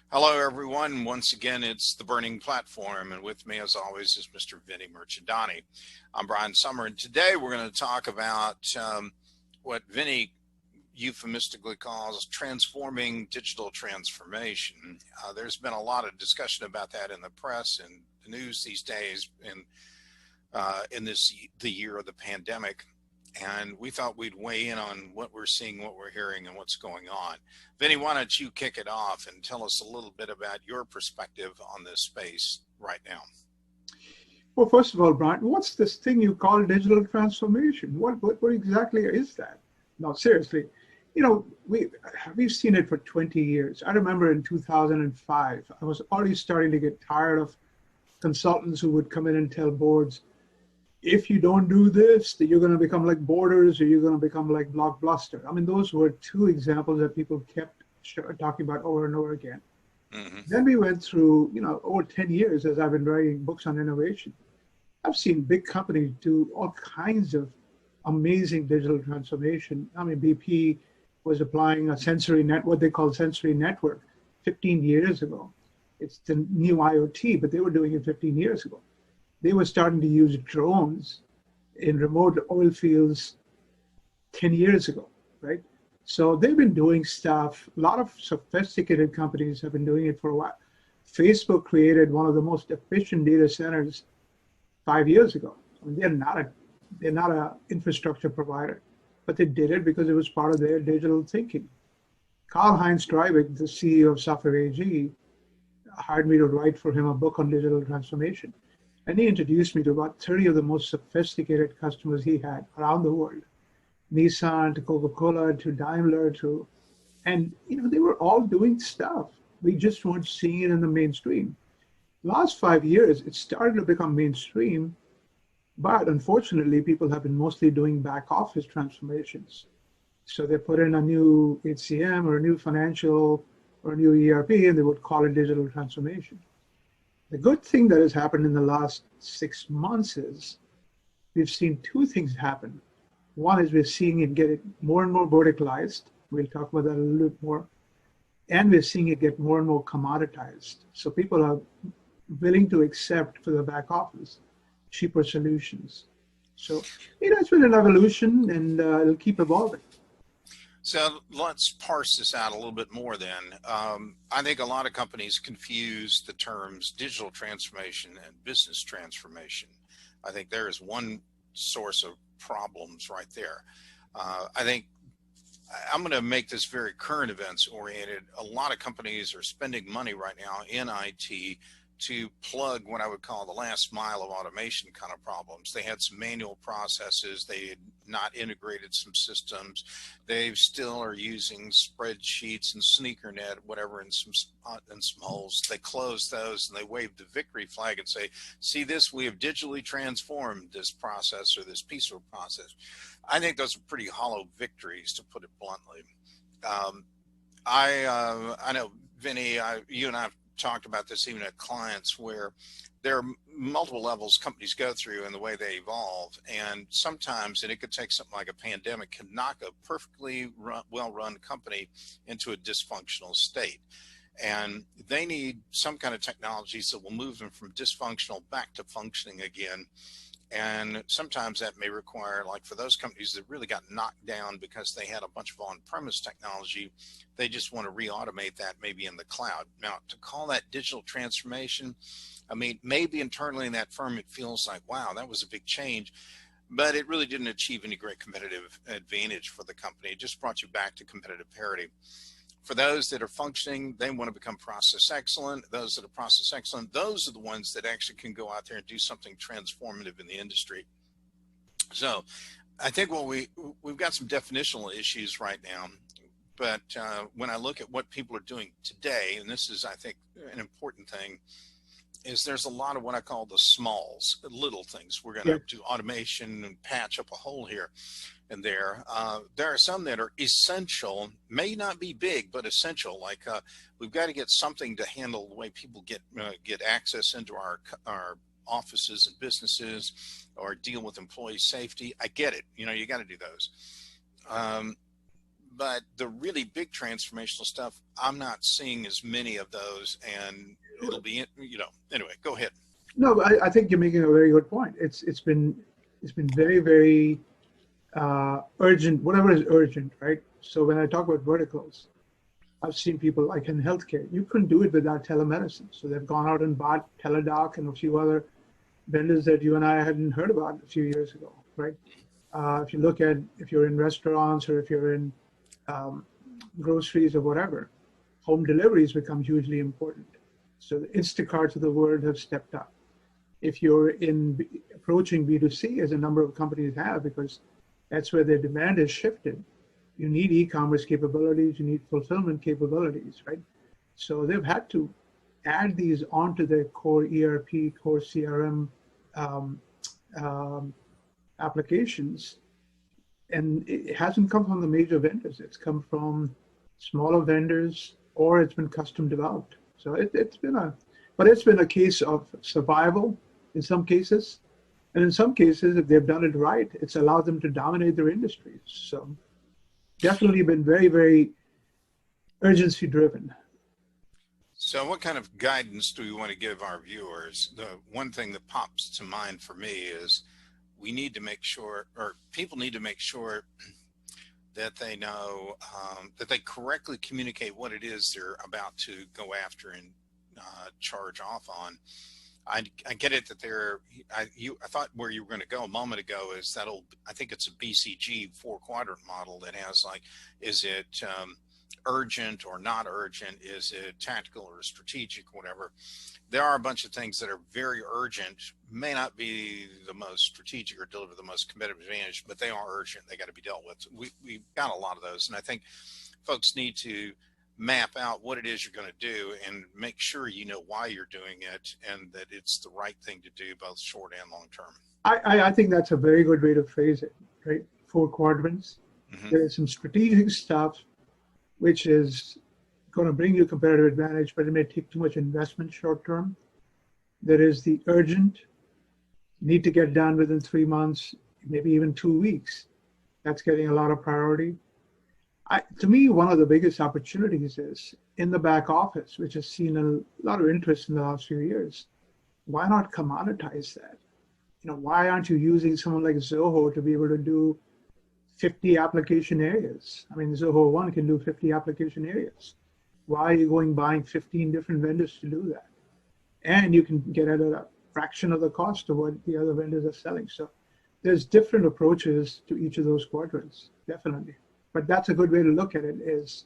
Hello, everyone. Once again, it's the Burning Platform, and with me, as always, is Mr. Vinnie Mirchandani. I'm Brian Sommer, and today we're going to talk about what Vinnie euphemistically calls transforming digital transformation. There's been a lot of discussion about that in the press and the news these days, in the year of the pandemic. And we thought we'd weigh in on what we're seeing, what we're hearing, and what's going on. Vinny, why don't you kick it off and tell us a little bit about your perspective on this space right now? Well, first of all, Brian, what's this thing you call digital transformation? What exactly is that? No, seriously. We've seen it for 20 years. I remember in 2005, I was already starting to get tired of consultants who would come in and tell boards, if you don't do this, that you're going to become like Borders or you're going to become like Blockbuster. I mean, those were two examples that people kept talking about over and over again. Mm-hmm. Then we went through, over 10 years as I've been writing books on innovation. I've seen big companies do all kinds of amazing digital transformation. I mean, BP was applying what they call sensory network 15 years ago. It's the new IoT, but they were doing it 15 years ago. They were starting to use drones in remote oil fields 10 years ago, right? So they've been doing stuff. A lot of sophisticated companies have been doing it for a while. Facebook created one of the most efficient data centers 5 years ago. I mean, they're not a infrastructure provider, but they did it because it was part of their digital thinking. Karl-Heinz Streibig, the CEO of Software AG, hired me to write for him a book on digital transformation. And he introduced me to about 30 of the most sophisticated customers he had around the world. Nissan to Coca-Cola to Daimler and they were all doing stuff. We just weren't seeing it in the mainstream. Last 5 years, it started to become mainstream, but unfortunately, people have been mostly doing back office transformations. So they put in a new HCM or a new financial or a new ERP, and they would call it digital transformation. The good thing that has happened in the last 6 months is we've seen two things happen. One is we're seeing it get more and more verticalized. We'll talk about that a little bit more. And we're seeing it get more and more commoditized. So people are willing to accept for the back office cheaper solutions. So, it's been an evolution and it'll keep evolving. So let's parse this out a little bit more then. I think a lot of companies confuse the terms digital transformation and business transformation. I think there is one source of problems right there. I think I'm going to make this very current events oriented. A lot of companies are spending money right now in IT to plug what I would call the last mile of automation kind of problems. They had some manual processes. They had not integrated some systems. They still are using spreadsheets and SneakerNet, whatever, in some holes. They close those and they wave the victory flag and say, see this, we have digitally transformed this process or this piece of process. I think those are pretty hollow victories, to put it bluntly. I know, Vinny, you and I have talked about this even at clients, where there are multiple levels companies go through and the way they evolve. And sometimes, and it could take something like a pandemic, can knock a perfectly well-run company into a dysfunctional state. And they need some kind of technologies that will move them from dysfunctional back to functioning again. And sometimes that may require, like for those companies that really got knocked down because they had a bunch of on-premise technology, they just want to re-automate that maybe in the cloud. Now, to call that digital transformation, I mean, maybe internally in that firm, it feels like, wow, that was a big change, but it really didn't achieve any great competitive advantage for the company. It just brought you back to competitive parity. For those that are functioning, they want to become process excellent. Those that are process excellent, those are the ones that actually can go out there and do something transformative in the industry. So I think we've got some definitional issues right now, but when I look at what people are doing today, and this is, I think, an important thing, is there's a lot of what I call the smalls, little things. We're going to do automation and patch up a hole here and there. There are some that are essential, may not be big, but essential. Like we've got to get something to handle the way people get access into our offices and businesses, or deal with employee safety. I get it. You got to do those. but the really big transformational stuff, I'm not seeing as many of those, and it'll be, anyway, go ahead. No, I think you're making a very good point. It's been very, very urgent, whatever is urgent, right? So when I talk about verticals, I've seen people like in healthcare, you couldn't do it without telemedicine. So they've gone out and bought Teladoc and a few other vendors that you and I hadn't heard about a few years ago, right? If you look at, if you're in restaurants or if you're in groceries or whatever, home deliveries become hugely important. So the Instacarts of the world have stepped up. If you're approaching B2C, as a number of companies have, because that's where their demand has shifted, you need e-commerce capabilities, you need fulfillment capabilities, right? So they've had to add these onto their core ERP, core CRM applications. And it hasn't come from the major vendors. It's come from smaller vendors, or it's been custom developed. So it's been a case of survival in some cases. And in some cases, if they've done it right, it's allowed them to dominate their industries. So definitely been very, very urgency driven. So what kind of guidance do we want to give our viewers? The one thing that pops to mind for me is we need to make sure, or people need to make sure that they know, that they correctly communicate what it is they're about to go after and charge off on. I get it that I thought where you were going to go a moment ago is I think it's a BCG 4-quadrant model that has like, is it urgent or not urgent? Is it tactical or strategic, whatever? There are a bunch of things that are very urgent, may not be the most strategic or deliver the most competitive advantage, but they are urgent. They got to be dealt with. We've got a lot of those. And I think folks need to map out what it is you're going to do and make sure you know why you're doing it and that it's the right thing to do, both short and long term. I think that's a very good way to phrase it, right? 4 quadrants. Mm-hmm. There is some strategic stuff which is going to bring you competitive advantage, but it may take too much investment short term. There is the urgent, need to get done within 3 months, maybe even 2 weeks. That's getting a lot of priority. To me, one of the biggest opportunities is in the back office, which has seen a lot of interest in the last few years. Why not commoditize that? Why aren't you using someone like Zoho to be able to do 50 application areas? I mean, Zoho One can do 50 application areas. Why are you buying 15 different vendors to do that? And you can get at a fraction of the cost of what the other vendors are selling. So there's different approaches to each of those quadrants, definitely. But that's a good way to look at it is,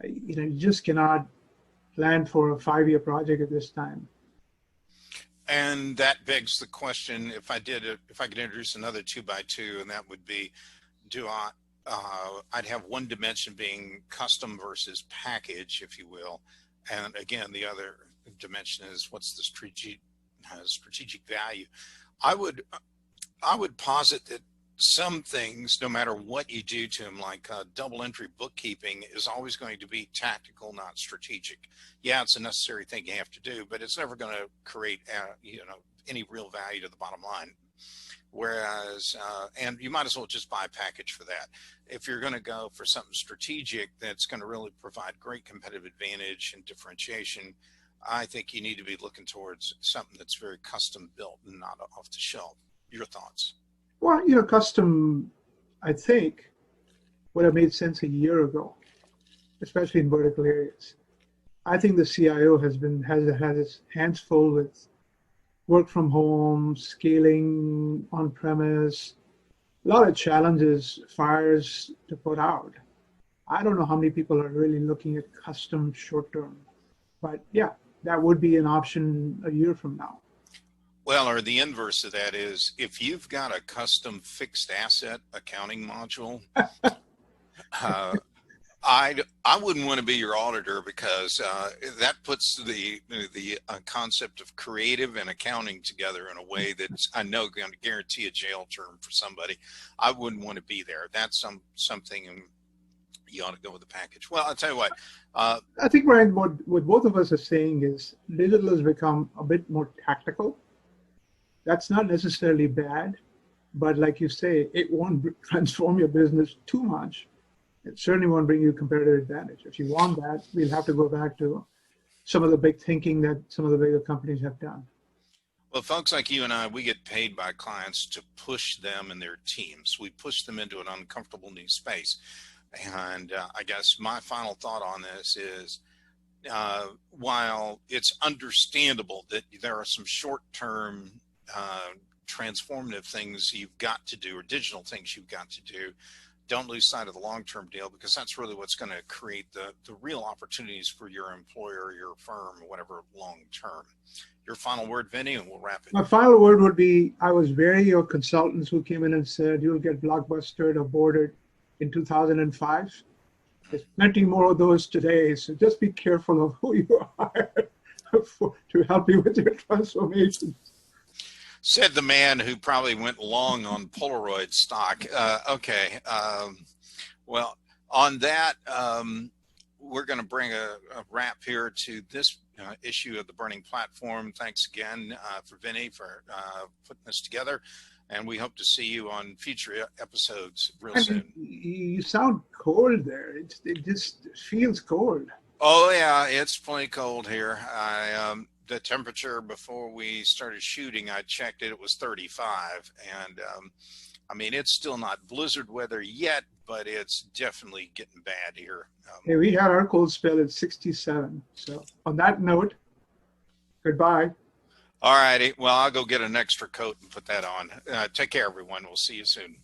you just cannot plan for a 5-year project at this time. And that begs the question, if I could introduce another 2x2, and that would be, I'd have one dimension being custom versus package, if you will. And again, the other dimension is what's the strategic value. I would posit that some things, no matter what you do to them, like double entry bookkeeping, is always going to be tactical, not strategic. Yeah, it's a necessary thing you have to do, but it's never going to create any real value to the bottom line. Whereas, and you might as well just buy a package for that. If you're going to go for something strategic that's going to really provide great competitive advantage and differentiation, I think you need to be looking towards something that's very custom built and not off the shelf. Your thoughts? Well, custom, I think, would have made sense a year ago, especially in vertical areas. I think the CIO has his hands full with work from home, scaling on premise, a lot of challenges, fires to put out. I don't know how many people are really looking at custom short term, but yeah, that would be an option a year from now. Well, or the inverse of that is, if you've got a custom fixed asset accounting module, I wouldn't want to be your auditor, because that puts the concept of creative and accounting together in a way that's, I know, going to guarantee a jail term for somebody. I wouldn't want to be there. That's something you ought to go with the package. Well, I'll tell you what. I think, Ryan, what both of us are saying is digital has become a bit more tactical. That's not necessarily bad, but like you say, it won't transform your business too much. It certainly won't bring you competitive advantage. If you want that, we'll have to go back to some of the big thinking that some of the bigger companies have done. Well, folks like you and I, we get paid by clients to push them and their teams. We push them into an uncomfortable new space. And I guess my final thought on this is, while it's understandable that there are some short-term transformative things you've got to do, or digital things you've got to do, don't lose sight of the long-term deal, because that's really what's going to create the real opportunities for your employer, your firm, whatever, long-term. Your final word, Vinnie, and we'll wrap it. My final word would be, I was wary of consultants who came in and said, you'll get blockbustered or boarded in 2005. There's plenty more of those today, so just be careful of who you hire to help you with your transformation. Said the man who probably went long on Polaroid stock. Okay. Well, on that, we're going to bring a wrap here to this issue of the Burning Platform. Thanks again for Vinnie for putting this together. And we hope to see you on future episodes real soon. You sound cold there. It just feels cold. Oh, yeah, it's plenty cold here. The temperature before we started shooting, I checked it was 35. And I mean, it's still not blizzard weather yet, but it's definitely getting bad here. Hey, we had our cold spell at 67. So on that note, goodbye. All righty. Well, I'll go get an extra coat and put that on. Take care, everyone. We'll see you soon.